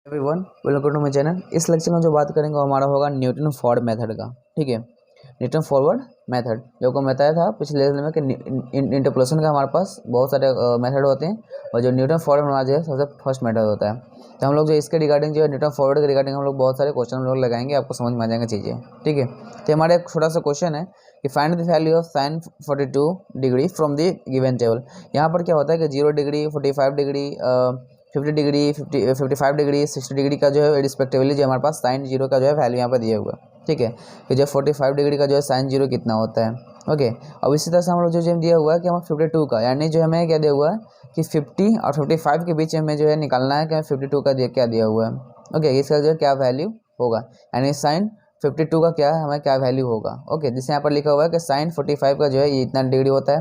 Everyone welcome to my channel. इस lecture में जो बात करेंगे वो हमारा होगा न्यूटन फॉर्ड मेथड का। ठीक है, न्यूटन फॉरवर्ड मेथड जो को बताया था पिछले लेक्चर में कि इंटरपोलेशन का हमारे पास बहुत सारे मेथड होते हैं और जो न्यूटन फॉरवर्ड हमारा जो है सबसे फर्स्ट मेथड होता है। तो हम लोग जो इसके रिगार्डिंग जो है न्यूटन फॉरवर्ड के रिगार्डिंग हम लोग बहुत सारे क्वेश्चन हम लोग लगाएंगे, आपको समझ में आ जाएंगे चीज़ें। ठीक है, तो हमारा एक छोटा सा क्वेश्चन है कि find the value of sine 42 degree from the given table. यहाँ पर क्या होता है कि 0 degree 45 degree 50 degree 55 degree 60 degree का जो है रिस्पेक्टिवली जो हमारे पास साइन जीरो का जो है वैल्यू यहाँ पर दिया हुआ है। ठीक है, कि जो 45 डिग्री का जो है साइन जीरो कितना होता है। ओके, अब इसी तरह से हम लोग जो दिया हुआ है कि हमें 52 का, यानी जो हमें क्या दिया हुआ है कि 50 और 55 के बीच में जो है निकालना है कि 52 का क्या दिया हुआ है। ओके, इसका जो है क्या वैल्यू होगा, यानी साइन 52 का क्या है हमें क्या वैल्यू होगा। ओके, जिससे यहाँ पर लिखा हुआ है कि साइन 45 का जो है ये इतना डिग्री होता है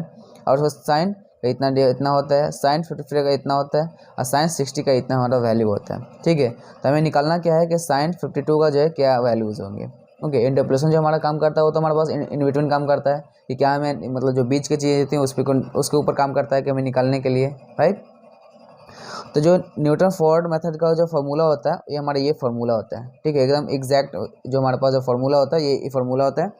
और साइन इतना होता है, साइन 53 का इतना होता है और साइन 60 का इतना हमारा वैल्यू होता है। ठीक है, तो हमें निकालना क्या है कि साइन 52 का जो है क्या वैल्यूज होंगे। ओके, इंटरपोलेशन जो हमारा काम करता है वो तो हमारे पास इन बिटवीन काम करता है कि क्या हमें मतलब जो बीच की चीज़ें होती हैं उसके ऊपर काम करता है कि हमें निकालने के लिए, राइट। तो जो न्यूटन फॉरवर्ड मेथड का जो फार्मूला होता है ये हमारा ये फार्मूला होता है। ठीक है, एकदम एग्जैक्ट जो हमारे पास जो फार्मूला होता है ये फार्मूला होता है।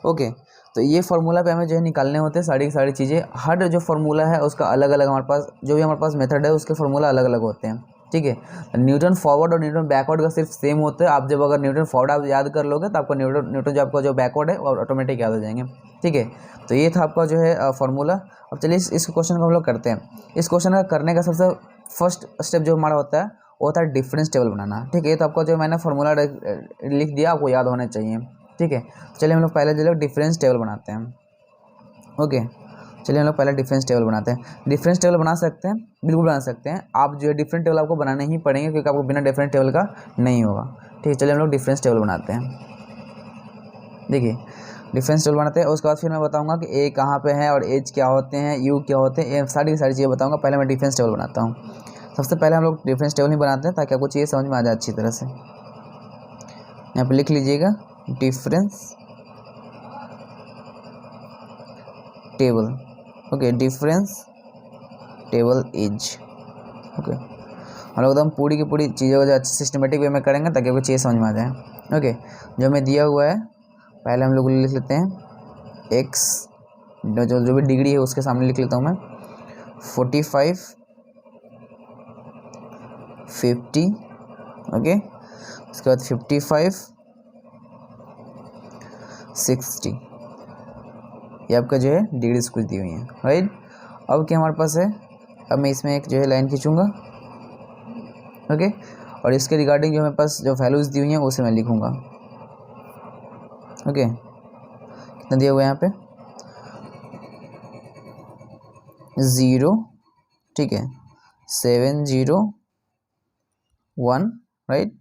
ओके, तो ये फार्मूला पे हमें जो है निकालने होते हैं सारी की सारी चीज़ें। हर जो फार्मूला है उसका अलग अलग हमारे पास जो भी हमारे पास मेथड है उसके फार्मूला अलग अलग होते हैं। ठीक है, न्यूटन फॉरवर्ड और न्यूटन बैकवर्ड का सिर्फ सेम होता है। आप जब अगर न्यूटन फॉरवर्ड आप याद कर लोगे तो आपको न्यूटन जो आपका जो बैकवर्ड है वो ऑटोमेटिक याद हो जाएंगे। ठीक है, तो ये था आपका जो है फार्मूला। अब चलिए इस क्वेश्चन को हम लोग करते हैं। इस क्वेश्चन का करने का सबसे फर्स्ट स्टेप जो हमारा होता है वो होता है डिफरेंस टेबल बनाना। ठीक है, तो आपका जो मैंने फार्मूला लिख दिया आपको याद होना चाहिए। ठीक है, चलिए हम लोग पहले जो डिफरेंस टेबल बनाते हैं। ओके, चलिए हम लोग पहले डिफरेंस टेबल बनाते हैं। डिफरेंस टेबल बना सकते हैं, बिल्कुल बना सकते हैं। आप जो है डिफरेंट टेबल आपको बनाने ही पड़ेंगे क्योंकि आपको बिना डिफरेंट टेबल का नहीं होगा। ठीक है, चलिए हम लोग डिफरेंस टेबल बनाते हैं। देखिए डिफरेंस टेबल बनाते हैं, उसके बाद फिर मैं बताऊंगा कि ए कहाँ पे है और एच क्या होते हैं, यू क्या होते हैं, ये सारी की सारी चीज़ें बताऊंगा। पहले मैं डिफरेंस टेबल बनाता हूँ। सबसे पहले हम लोग डिफरेंस टेबल ही बनाते हैं ताकि आपको चीज़ें समझ में आ जाए अच्छी तरह से। यहाँ पर लिख लीजिएगा difference table. Okay, difference table is. Okay, हम लोग एकदम पूरी की पूरी चीज़ों को अच्छे सिस्टमेटिक वे में करेंगे ताकि आपको चीज़ समझ में आ जाए। ओके, जो हमें दिया हुआ है पहले हम लोग लिख लेते हैं एक्स, जो भी डिग्री है उसके सामने लिख लेता हूँ मैं 45 50। ओके, उसके बाद 55 60, ये आपका जो है डिग्री कुछ दी हुई है, राइट। अब क्या हमारे पास है, अब मैं इसमें एक जो है लाइन खींचूंगा। ओके, और इसके रिगार्डिंग जो मेरे पास जो वैल्यूज़ दी हुई हैं उसे मैं लिखूंगा। ओके, कितना दिया हुआ है यहाँ पे 0, ठीक है 701, राइट।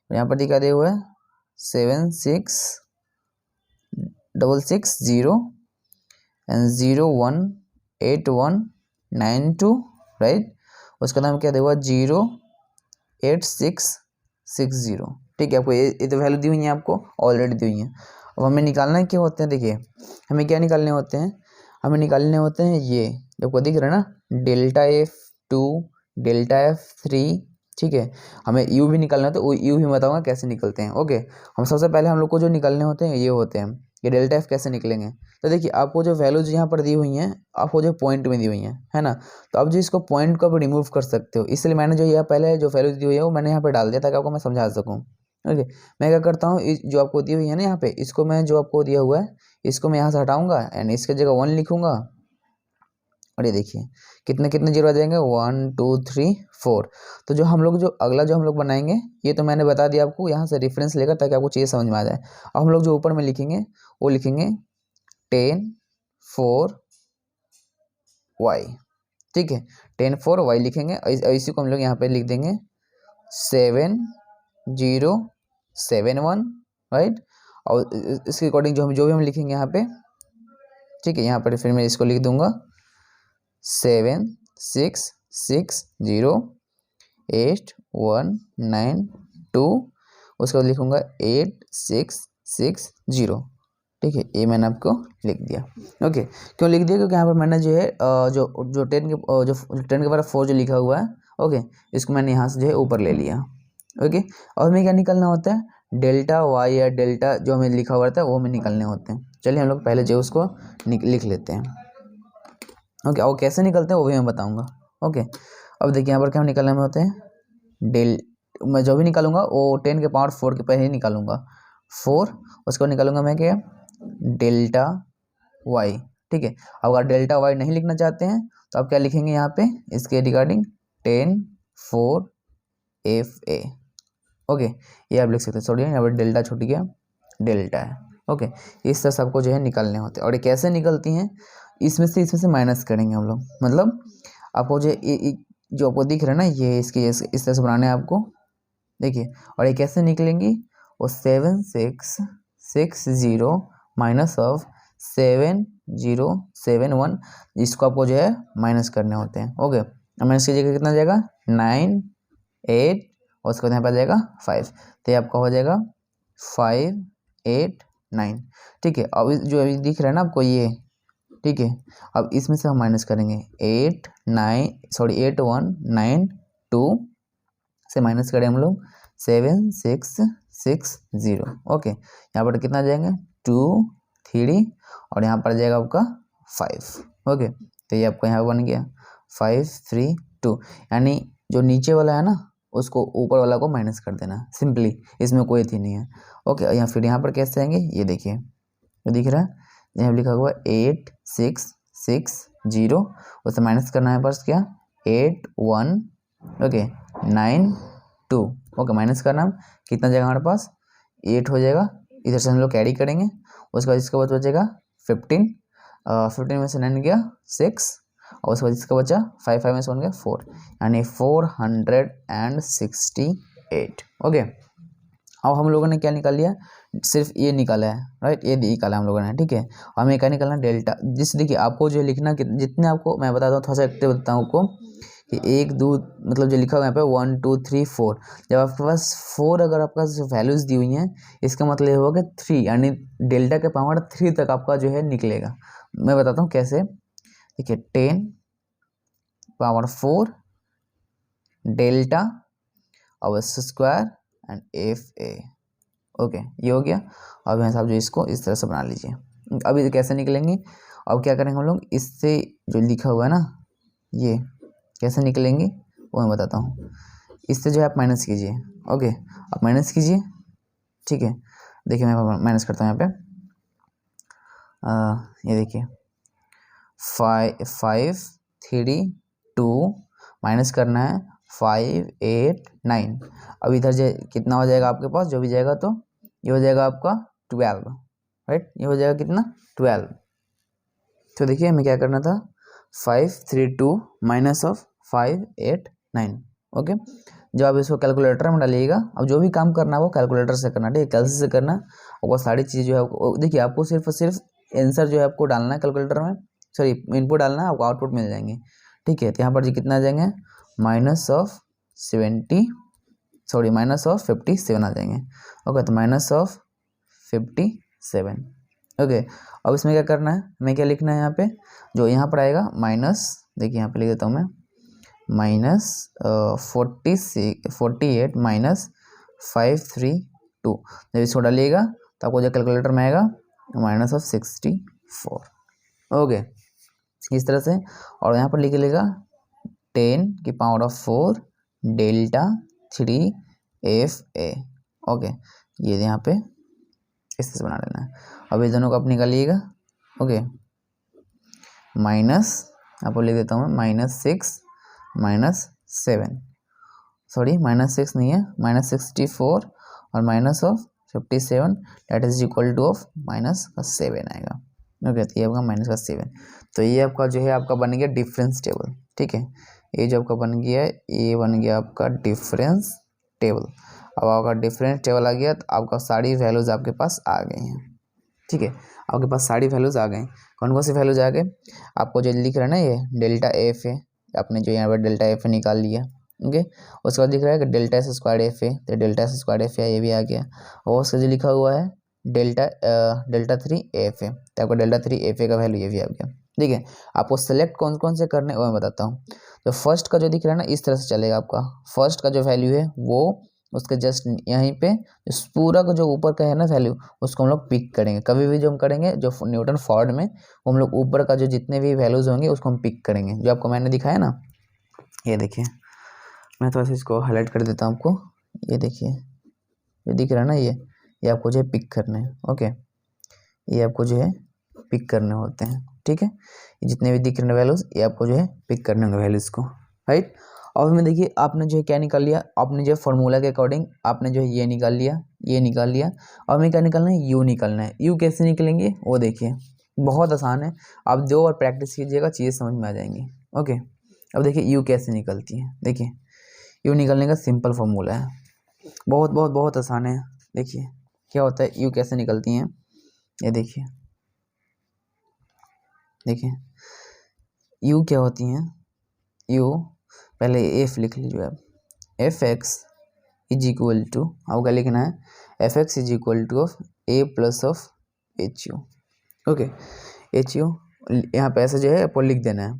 यहाँ पर दिखा दिया हुआ है 7660 एंड 018192, राइट। उसका नाम क्या दिया हुआ 08660। ठीक है, आपको ये तो वैल्यू दी हुई है, आपको ऑलरेडी दी हुई है। अब हमें निकालना क्या होते हैं, देखिए हमें क्या निकालने होते हैं, हमें निकालने होते हैं ये जो आपको दिख रहा है ना डेल्टा F2 डेल्टा F3। ठीक है, हमें यू भी निकालना है तो वो यू भी बताऊंगा कैसे निकलते हैं। ओके, हम सबसे पहले हम लोग को जो निकालने होते हैं ये होते हैं, ये डेल्टा एफ कैसे निकलेंगे। तो देखिए आपको जो वैल्यूज यहाँ पर दी हुई हैं आपको जो पॉइंट में दी हुई हैं, है ना। तो अब जो इसको पॉइंट को आप रिमूव कर सकते हो, इसलिए मैंने जो यहाँ पहले जो वैल्यूज दी हुई है वो मैंने यहाँ पर डाल दिया ताकि आपको मैं समझा सकूँ। ओके, मैं क्या करता हूँ जो आपको दी हुई है ना यहाँ पे, इसको मैं जो आपको दिया हुआ है इसको मैं यहाँ से हटाऊंगा एंड इसके जगह 1 लिखूंगा। और ये देखिए कितने कितने जीरो आ जाएंगे 1 2 3 4। तो जो हम लोग जो अगला जो हम लोग बनाएंगे ये तो मैंने बता दिया आपको यहाँ से रेफरेंस लेकर ताकि आपको चीज़ समझ में आ जाए। अब हम लोग जो ऊपर में लिखेंगे वो लिखेंगे 10 4 y। ठीक है, 10 4 y लिखेंगे। इसी को हम लोग यहाँ पे लिख देंगे 7071, राइट। और इसके अकॉर्डिंग जो भी हम लिखेंगे यहाँ पे, ठीक है, यहाँ पर फिर मैं इसको लिख दूंगा 76608192, उसके बाद लिखूंगा 8660। ठीक है, ये मैंने आपको लिख दिया। ओके, क्यों लिख दिया, क्योंकि यहाँ पर मैंने जो है जो 10 के बाद 4 जो लिखा हुआ है, ओके, इसको मैंने यहाँ से जो है ऊपर ले लिया। ओके। और हमें क्या निकालना होता है, डेल्टा वाई या डेल्टा जो हमें लिखा हुआ रहता है वो हमें निकालने होते हैं। चलिए हम लोग पहले जो उसको लिख लेते हैं। ओके, और कैसे निकलते हैं वो भी मैं बताऊंगा। ओके, अब देखिए यहाँ पर क्या निकालने में होते हैं, मैं जो भी निकालूंगा वो 10 के पावर 4 के पहले ही निकालूंगा 4, उसको निकालूंगा मैं क्या, डेल्टा वाई। ठीक है, अगर डेल्टा वाई नहीं लिखना चाहते हैं तो आप क्या लिखेंगे यहाँ पे इसके रिगार्डिंग 10 4 एफ ए। ओके, ये आप लिख सकते हैं। सॉरी यहाँ पर डेल्टा छूट गया, डेल्टा है। ओके, इस तरह सबको जो है निकालने होते हैं। और ये कैसे निकलती हैं, इसमें से माइनस करेंगे हम लोग। मतलब आपको जो आपको दिख रहा है ना, ये इसकी इस तरह से बनाने हैं आपको। देखिए, और ये कैसे निकलेंगी, वो 7660 माइनस ऑफ 7071, इसको आपको जो है माइनस करने होते हैं। ओके, माइनस कीजिएगा कितना जाएगा 9 8 और उसके बाद यहाँ पर जाएगा 5, तो ये आपका हो जाएगा 5 8 9। ठीक है, अब जो अभी दिख रहा है ना आपको ये, ठीक है, अब इसमें से हम माइनस करेंगे 8 1 9 2 से माइनस करें हम लोग 7660। ओके, यहाँ पर कितना जाएंगे 2 3 और यहाँ पर जाएगा आपका 5। ओके, तो ये आपका यहाँ बन गया 5 3 2, यानी जो नीचे वाला है ना उसको ऊपर वाला को माइनस कर देना सिंपली, इसमें कोई थी नहीं है। ओके, या फिर यहाँ पर कैसे आएंगे, ये देखिए जो दिख रहा है यहाँ लिखा हुआ 8660, उससे माइनस करना है बस क्या 8 1 ओके 9 2। ओके, माइनस करना कितना जाएगा हमारे पास 8 हो जाएगा, इधर से हम लोग कैरी करेंगे। उसके बाद इसके बाद बचेगा 15, 15 में से 9 गया 6 और उसके बाद इसका बचा 5 5 में से 1 गया 4, यानी 468। ओके, अब हम लोगों ने क्या निकाल लिया, सिर्फ ये निकाला है, राइट, ये निकाला हम लोगों ने। ठीक है, हमें क्या निकालना डेल्टा, जिस देखिए आपको जो लिखना जितने आपको मैं बताता हूँ, थोड़ा सा एक्टिव बताता हूँ आपको कि 1 2 मतलब जो लिखा हुआ है यहाँ पे 1 2 3 4, जब आपके पास 4 अगर आपका वैल्यूज दी हुई हैं इसका मतलब ये होगा कि 3, यानी डेल्टा के पावर 3 तक आपका जो है निकलेगा। मैं बताता हूँ कैसे। देखिए 10 पावर 4 डेल्टा और square and F A. Okay, ये हो गया। अब यहाँ साहब जो इसको इस तरह से बना लीजिए। अब ये कैसे निकलेंगे, अब क्या करेंगे हम लोग, इससे जो लिखा हुआ है ना ये कैसे निकलेंगे वो मैं बताता हूँ। इससे जो है आप माइनस कीजिए। ओके, आप माइनस कीजिए। ठीक है, देखिए मैं माइनस करता हूँ यहाँ पे, ये देखिए 5 3 2 माइनस करना है 5 8 9। अब इधर जो कितना हो जाएगा आपके पास, जो भी जाएगा तो ये हो जाएगा आपका 12, राइट, ये हो जाएगा कितना 12। तो देखिए हमें क्या करना था 5 3 2 माइनस ऑफ 5 8 9। ओके, जब आप इसको कैलकुलेटर में डालिएगा, अब जो भी काम करना है वो कैलकुलेटर से करना, ठीक है, कैलसी से करना। और वो सारी चीज़ जो है देखिए आपको सिर्फ आंसर जो है आपको डालना है कैलकुलेटर में, सॉरी इनपुट डालना है, आपको आउटपुट मिल जाएंगे। ठीक है, तो यहाँ पर जी कितना आ जाएंगे माइनस ऑफ 57 आ जाएंगे। ओके, तो माइनस ऑफ 57। ओके, अब इसमें क्या करना है, हमें क्या लिखना है यहाँ पे, जो यहाँ पर आएगा माइनस, देखिए यहाँ पे लिख देता हूँ मैं माइनस 48 माइनस 532। जब इसको डालिएगा तो आपको जो कैलकुलेटर में आएगा माइनस ऑफ 64। ओके, इस तरह से। और यहाँ पर लिख लेगा 10 की power of 4 delta 3 F A. Okay, ये यहाँ पे इस तरह से बना लेना है। अब इस दोनों को आप निकालिएगा। ओके, माइनस आपको लिख देता हूँ मैं -6 -7, सॉरी -6 नहीं है, -64 और minus of 57 that is equal to of -7 आएगा। ओके, तो ये आपका -7। तो ये आपका जो है आपका बन गया डिफरेंस टेबल। ठीक है, ये जो आपका बन गया ये बन गया आपका डिफरेंस टेबल। अब आपका डिफरेंस टेबल आ गया तो आपका सारी वैल्यूज आपके पास आ गई हैं। ठीक है, आपके पास सारी वैल्यूज आ गई। कौन कौन सी वैल्यूज आ गए, आपको जो लिख रहा है ना ये डेल्टा एफ है, आपने जो यहाँ पर डेल्टा एफ निकाल लिया। ओके, उसके बाद दिख रहा है कि डेल्टा एस स्क्वायर एफ है, तो डेल्टा एस स्क्वायर एफ है, ये भी आ गया। और उसका जो लिखा हुआ है डेल्टा 3 एफ है, तो आपका डेल्टा 3 एफ का वैल्यू ये भी आ गया। ठीक है, आपको सेलेक्ट कौन कौन से करने वो मैं बताता हूँ। तो फर्स्ट का जो दिख रहा है ना इस तरह से चलेगा, आपका फर्स्ट का जो वैल्यू है वो उसके जस्ट यहीं पे इस पूरा का जो ऊपर का है ना वैल्यू उसको हम लोग पिक करेंगे। कभी भी जो हम करेंगे जो न्यूटन फॉर्ड में वो हम लोग ऊपर का जो जितने भी वैल्यूज़ होंगे उसको हम पिक करेंगे। जो आपको मैंने दिखाया ना, ये देखिए, मैं थोड़ा सा इसको हाईलाइट कर देता हूँ आपको। ये देखिए, ये दिख रहा है ना, ये आपको जो है पिक करने हैं। ओके, ये आपको जो है पिक करने होते हैं। ठीक है, ये जितने भी दिख रहे हैं वैल्यूज़ ये आपको जो है पिक करने होंगे वैल्यूज़ को, राइट। और में देखिए आपने जो है क्या निकाल लिया, आपने जो है फॉर्मूला के अकॉर्डिंग आपने जो है ये निकाल लिया, ये निकाल लिया। और हमें क्या निकालना है, यू निकालना है। यू कैसे निकलेंगे वो देखिए, बहुत आसान है। आप 2 बार प्रैक्टिस कीजिएगा, चीज़ें समझ में आ जाएंगी। ओके, अब देखिए यू कैसे निकलती है। देखिए यू निकलने का सिंपल फॉर्मूला है, बहुत बहुत बहुत आसान है। देखिए क्या होता है, यू कैसे निकलती हैं, ये देखिए। देखिए यू क्या होती हैं, यू पहले एफ लिख लीजिए आप। F X is equal to, आपको क्या लिखना है, F X is equal to of A plus of H U. Okay, H U यहाँ पे ऐसे जो है आपको लिख देना है।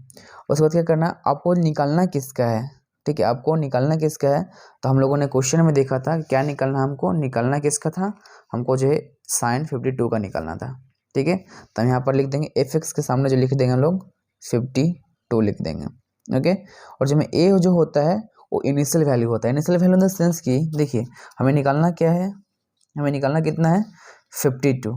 उसके बाद क्या करना है, आपको निकालना किसका है। ठीक है, आपको निकालना किसका है, तो हम लोगों ने क्वेश्चन में देखा था क्या निकालना, हमको निकालना किसका था, हमको जो है साइन 52 का निकालना था। ठीक है, तो हम यहाँ पर लिख देंगे एफ एक्स के सामने जो लिख देंगे हम लोग 52 लिख देंगे। ओके, और जो में ए जो होता है वो इनिशियल वैल्यू होता है। Initial value in the sense की देखिए हमें निकालना क्या है, हमें निकालना कितना है 52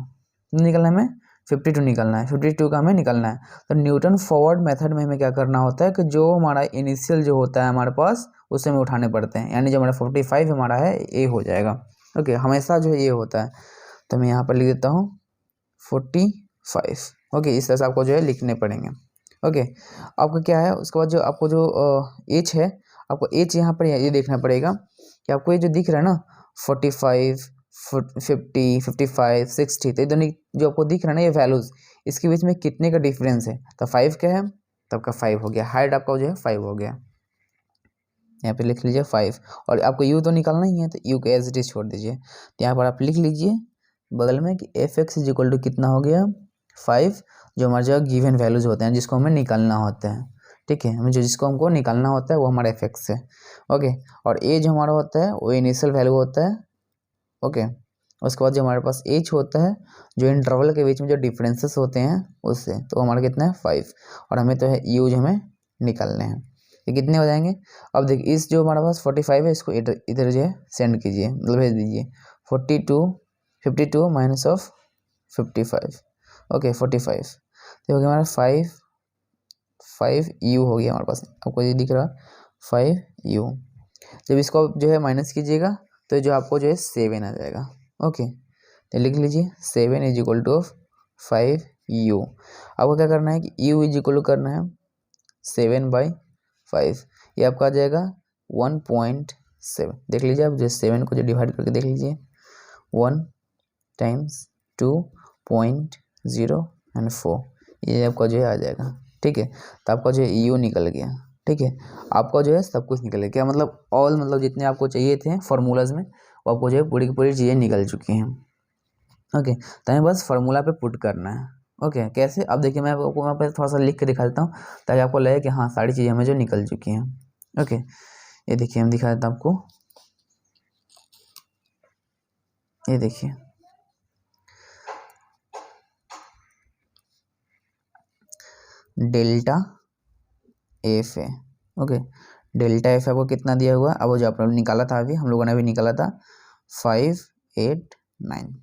निकालना है, हमें 52 निकालना है, 52 का हमें निकालना है। तो न्यूटन फॉरवर्ड मेथड में हमें क्या करना होता है कि जो हमारा इनिशियल जो होता है हमारे पास उसे हमें उठाने पड़ते हैं, यानी जो हमारा 45 हमारा है ए हो जाएगा। ओके, हमेशा जो है ये होता है, तो मैं यहाँ पर लिख देता हूँ 45। ओके, इस तरह से आपको जो है लिखने पड़ेंगे। ओके, आपका क्या है उसके बाद जो आपको जो एच है, आपको एच यहाँ पर ये देखना पड़ेगा कि आपको ये जो दिख रहा है ना 45 50 55 60, तो दोनों जो आपको दिख रहा है ना ये वैल्यूज, इसके बीच में कितने का डिफरेंस है, तो 5 क्या है, तो आपका 5 हो गया। हाइट आपका जो है 5 हो गया, यहाँ पे लिख लीजिए 5। और आपको यू तो निकालना ही है, तो यू को एज इट इज छोड़ दीजिए। तो यहाँ पर आप लिख लीजिए बगल में कि F X is equal to कितना हो गया 5, जो हमारे जो गिवन वैल्यूज होते हैं जिसको हमें निकालना होता है। ठीक है, हमें जिसको हमको निकालना होता है वो हमारा एफ एक्स है। ओके, और ए जो हमारा होता है वो इनिशियल वैल्यू होता है। ओके, उसके बाद जो हमारे पास एच होता है जो इंटरवल के बीच में जो डिफरेंसेस होते हैं उससे, तो हमारा कितना है 5, और हमें तो है यू जो हमें निकालने हैं। ये कितने हो जाएंगे, अब देखिए इस जो हमारे पास 45 है इसको इधर जो है सेंड कीजिए, मतलब भेज दीजिए 52 माइनस ऑफ 55। ओके 45, तो हो गया हमारा 5 यू हो गया हमारे पास, आपको ये दिख रहा 5 यू। जब इसको जो है माइनस कीजिएगा तो जो आपको जो है 7 आ जाएगा। ओके, तो लिख लीजिए 7 is equal to of 5 you. आपको क्या करना है कि यू इज इक्वल टू करना है 7/5, ये आपका आ जाएगा 1.7। देख लीजिए आप जो 7 को जो डिवाइड करके देख लीजिए 1 टाइम्स 2.04, ये आपका जो है आ जाएगा। ठीक है, तो आपका जो है यू निकल गया। ठीक है, आपका जो है सब कुछ निकल गया, क्या मतलब ऑल, मतलब जितने आपको चाहिए थे फार्मूलाज में वो आपको जो है पूरी की पूरी चीज़ें निकल चुकी हैं। ओके, तो हमें बस फार्मूला पे पुट करना है। ओके, कैसे, अब देखिए मैं आपको वहाँ पे थोड़ा सा लिख के दिखा देता हूँ ताकि आपको लगे कि हाँ सारी चीज़ें हमें जो निकल चुकी हैं। ओके, ये देखिए हम दिखा देता हूँ आपको, ये देखिए डेल्टा एफ है। ओके, डेल्टा एफ आपको कितना दिया हुआ है, अब वो जो आपने निकाला था अभी हम लोगों ने अभी निकाला था 589।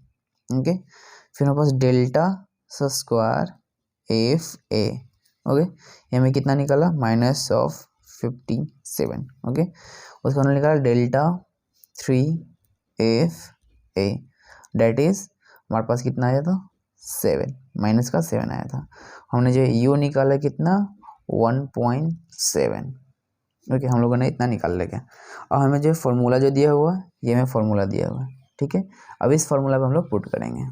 ओके, फिर हमारे पास delta square F A. Okay, ये हमें कितना निकाला माइनस ऑफ 57। ओके, उसका हमने निकाला delta 3 F A, date is हमारे पास कितना आया था 7, माइनस का 7 आया था। हमने जो यू निकाला कितना 1.7। ओके, हम लोगों ने इतना निकाल लिया। और हमें जो फॉर्मूला जो दिया हुआ है ये हमें फॉर्मूला दिया हुआ है। ठीक है, अब इस फॉर्मूला पे हम लोग पुट करेंगे,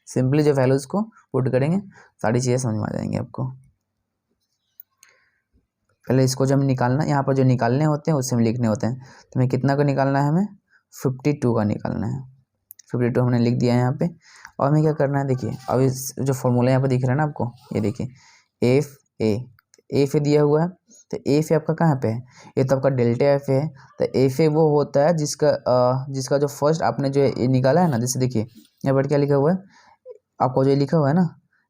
सिंपली जो वैल्यूज को पुट करेंगे सारी चीज़ें समझ में आ जाएंगी आपको। पहले इसको जब निकालना, यहाँ पर जो निकालने होते हैं उससे हम लिखने होते हैं, तो हमें कितना का निकालना है, हमें 52 का निकालना है। 52 हमने लिख दिया है यहाँ पे। और हमें क्या करना है, देखिए अब इस जो फॉर्मूला यहाँ पे दिख रहा है ना आपको, ये देखिए एफ ए दिया हुआ है, तो एफ ए आपका कहाँ पे है, ये तो आपका डेल्टा एफ है। तो एफ ए वो होता है जिसका जो फर्स्ट आपने जो ये निकाला है ना, जैसे देखिए यहाँ पर क्या लिखा हुआ है आपको, जो लिखा हुआ है ना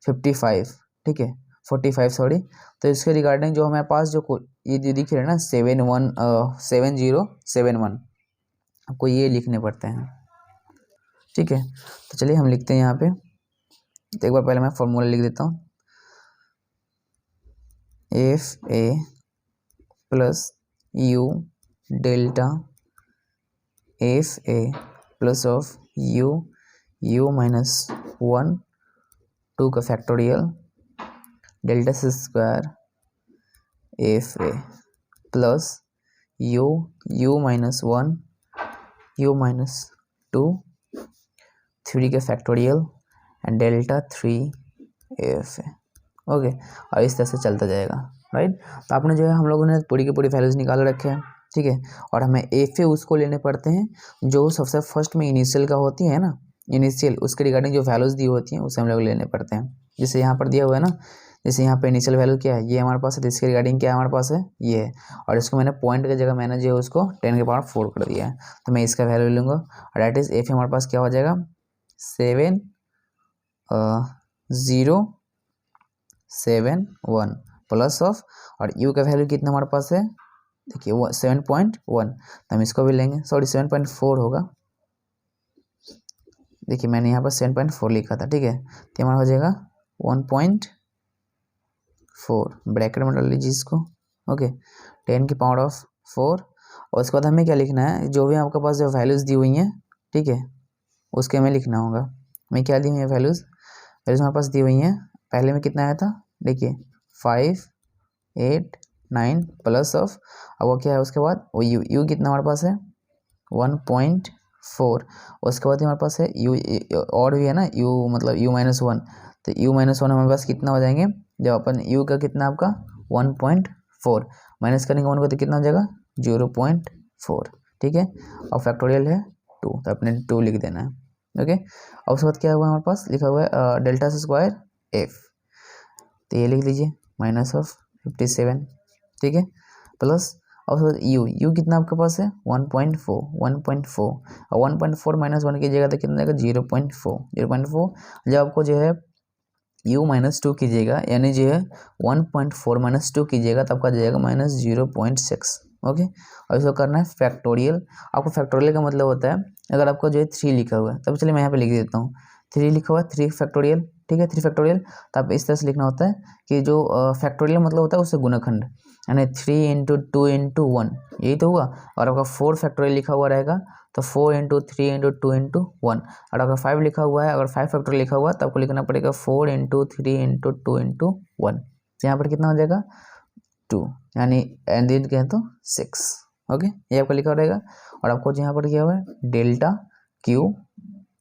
55, ठीक है 45 सॉरी। तो इसके रिगार्डिंग जो हमारे पास जो ये दिख रहा है ना 7071, आपको ये लिखने पड़ते हैं, ठीक है। तो चलिए हम लिखते हैं यहाँ पे। तो एक बार पहले मैं फॉर्मूला लिख देता हूँ, F A plus you delta F A plus of you minus 1 2 का फैक्टोरियल डेल्टा से square F A plus you minus 1 you minus 2 3 का factorial and delta 3 F A, okay. और इस तरह से चलता जाएगा, राइट। तो आपने जो है हम लोगों ने पूरी की पूरी वैल्यूज निकाल रखे हैं, ठीक है। और हमें एफ ए उसको लेने पड़ते हैं जो सबसे फर्स्ट में इनिशियल का होती है ना, इनिशियल उसके रिगार्डिंग जो वैल्यूज दी होती हैं उसे हम लोग लेने पड़ते हैं। जैसे यहाँ पर दिया हुआ है ना, जैसे यहाँ पे इनिशियल वैल्यू क्या है, ये हमारे पास है, तो इसके रिगार्डिंग क्या हमारे पास है, ये है। और इसको मैंने पॉइंट की जगह मैंने जो है उसको 10 के पावर 4 कर दिया है, तो मैं इसका वैल्यू लूँगा। और डैट इज एफ हमारे पास क्या हो जाएगा 7.071 प्लस ऑफ, और यू का वैल्यू कितना हमारे पास है, देखिए वो 7.1, तो हम इसको भी लेंगे, सॉरी 7.4 होगा, देखिए मैंने यहाँ पर 7.4 लिखा था, ठीक है। तो हमारा हो जाएगा 1.4, ब्रैकेट में डाल लीजिए इसको, ओके 10 की पावर ऑफ 4। और उसके बाद हमें क्या लिखना है, जो भी आपके पास जो वैल्यूज़ दी हुई हैं, ठीक है, उसके हमें लिखना होगा। मैं क्या दी हुई है वैल्यूज़ हमारे पास दी हुई हैं, पहले में कितना आया था, देखिए 5 8 9 प्लस ऑफ, अब वो क्या है उसके बाद वो यू कितना हमारे पास है 1.4, उसके बाद हमारे पास है यू और भी है ना, यू मतलब यू माइनस 1, तो यू माइनस 1 हमारे पास कितना हो जाएंगे, जब अपन यू का कितना आपका 1.4 माइनस करेंगे 1 को तो कितना हो जाएगा 0.4, ठीक है। और फैक्टोरियल है 2, तो अपने 2 लिख देना है, ओके। और उसके बाद क्या हुआ हमारे पास लिखा हुआ है डेल्टा से स्क्वायर एफ, तो ये लिख लीजिए माइनस ऑफ 57, ठीक है, प्लस और उसके बाद यू कितना आपके पास है 1.4 और 1.4 माइनस 1 कीजिएगा तो कितना जाएगा 0.4। जब आपको जो है u माइनस 2 कीजिएगा, यानी जो है 1.4 माइनस 2 कीजिएगा तो आपका जाएगा माइनस 0.6, ओके। और इसको करना है फैक्टोरियल। आपको फैक्टोरियल का मतलब होता है अगर आपको जो है 3 लिखा हुआ है, तब चलिए मैं यहाँ पे लिख देता हूँ 3 लिखा हुआ है 3 फैक्टोरियल, ठीक है 3 फैक्टोरियल। तो आप इस तरह से लिखना होता है कि जो फैक्टोरियल मतलब होता है उससे गुणनखंड, यानी 3 इंटू 2 इंटू 1, यही तो हुआ। और आपका 4 फैक्टोरियल लिखा हुआ रहेगा तो 4 इंटू 3 इंटू 2 इंटू 1। और अगर 5 लिखा हुआ है, अगर 5 फैक्टोरियल लिखा हुआ है तो आपको लिखना पड़ेगा 4 इंटू 3 इंटू 2 इंटू 1। तो यहाँ पर कितना हो जाएगा 2, यानी एंड कहें तो 6, ओके ये आपका लिखा रहेगा। और आपको यहाँ पर क्या हुआ है डेल्टा क्यू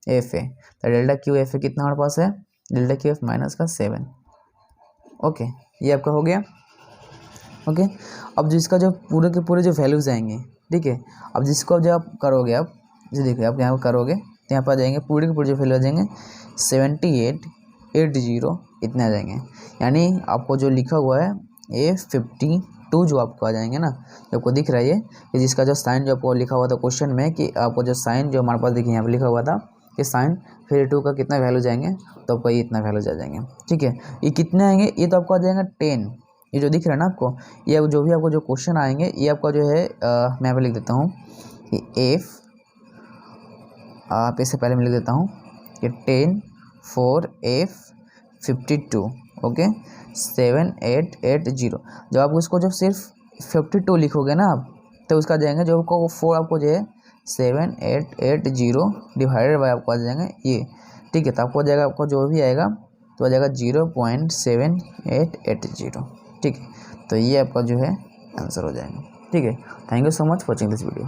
एफ ए, तो डेल्टा क्यू एफ ए कितना हमारे पास है, डेल्टा क्यू एफ माइनस का 7, ओके ये आपका हो गया, ओके। अब जिसका जो पूरे के पूरे जो वैल्यूज आएंगे, ठीक है, अब जिसको जब आप करोगे, आप जैसे देखिए आप यहाँ पर करोगे तो यहाँ पर आ जाएंगे पूरे के पूरे जो वैल्यू आ जाएंगे 7880 इतने आ जाएंगे। यानी आपको जो लिखा हुआ है A52 जो आपको आ जाएंगे ना, जो आपको दिख रहा है ये कि जिसका जो साइन जो आपको लिखा हुआ था क्वेश्चन में, कि आपको जो साइन जो हमारे पास देखिए यहाँ पर लिखा हुआ था कि साइन 52 का कितना वैल्यू जाएंगे, तो आपको ये इतना वैल्यूज आ जाएंगे, ठीक है। ये कितने आएंगे, ये तो आपको आ जाएगा 10, ये जो दिख रहा है ना आपको, ये जो भी आपको जो क्वेश्चन आएंगे ये आपका जो है मैं यहाँ पर लिख देता हूँ कि एफ, आप इससे पहले मैं लिख देता हूँ कि 10 4 F52, ओके 7880। जब आप उसको जब सिर्फ 52 लिखोगे ना आप, तो उसका जाएंगे जो आपको 4 आपको जो है 7880 डिवाइडेड बाय आपको आ जाएंगे ये, ठीक है। तो आपको जाएगा, आपको जो भी आएगा तो आ जाएगा 0.7880, ठीक है। तो ये आपका जो है आंसर हो जाएगा, ठीक है। Thank you so much for watching this video.